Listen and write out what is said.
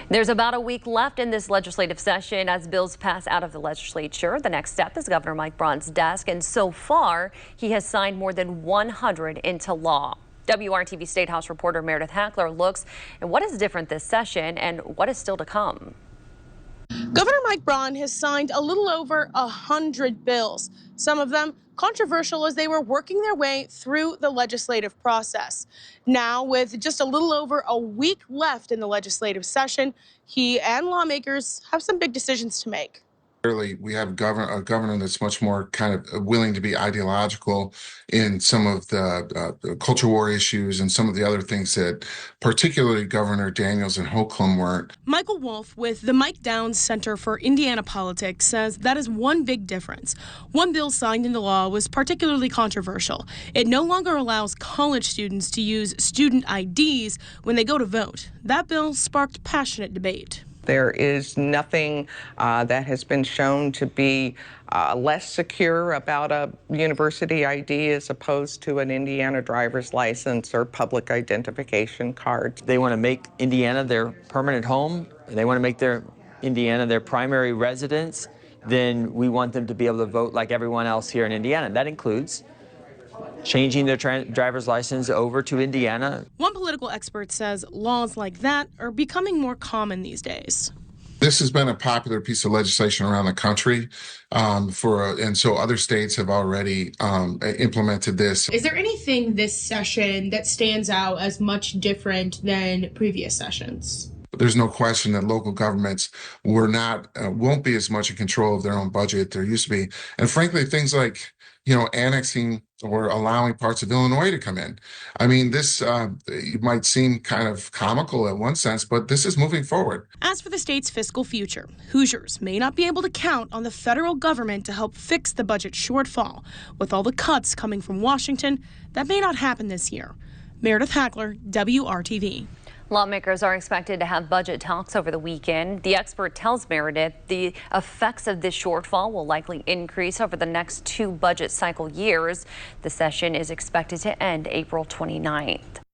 There's about a week left in this legislative session as bills pass out of the legislature. The next step is Governor Mike Braun's desk, and so far he has signed more than 100 into law. WRTV State House reporter Meredith Hackler looks at what is different this session and what is still to come. Governor Mike Braun has signed a little over 100 bills, some of them controversial as they were working their way through the legislative process. Now, with just a little over a week left in the legislative session, he and lawmakers have some big decisions to make. Clearly, we have a governor that's much more kind of willing to be ideological in some of the culture war issues and some of the other things that particularly Governor Daniels and Holcomb weren't. Michael Wolf with the Mike Downs Center for Indiana Politics says that is one big difference. One bill signed into law was particularly controversial. It no longer allows college students to use student IDs when they go to vote. That bill sparked passionate debate. There is nothing that has been shown to be less secure about a university ID as opposed to an Indiana driver's license or public identification card. They want to make Indiana their permanent home. They want to make Indiana their primary residence. Then we want them to be able to vote like everyone else here in Indiana. That includes changing their driver's license over to Indiana. One political expert says laws like that are becoming more common these days. This has been a popular piece of legislation around the country, and so other states have already implemented this. Is there anything this session that stands out as much different than previous sessions? There's no question that local governments won't be as much in control of their own budget there used to be, and frankly, things like annexing or allowing parts of Illinois to come in. I mean, this might seem kind of comical in one sense, but this is moving forward. As for the state's fiscal future, Hoosiers may not be able to count on the federal government to help fix the budget shortfall. With all the cuts coming from Washington, that may not happen this year. Meredith Hackler, WRTV. Lawmakers are expected to have budget talks over the weekend. The expert tells Meredith the effects of this shortfall will likely increase over the next 2 budget cycle years. The session is expected to end April 29th.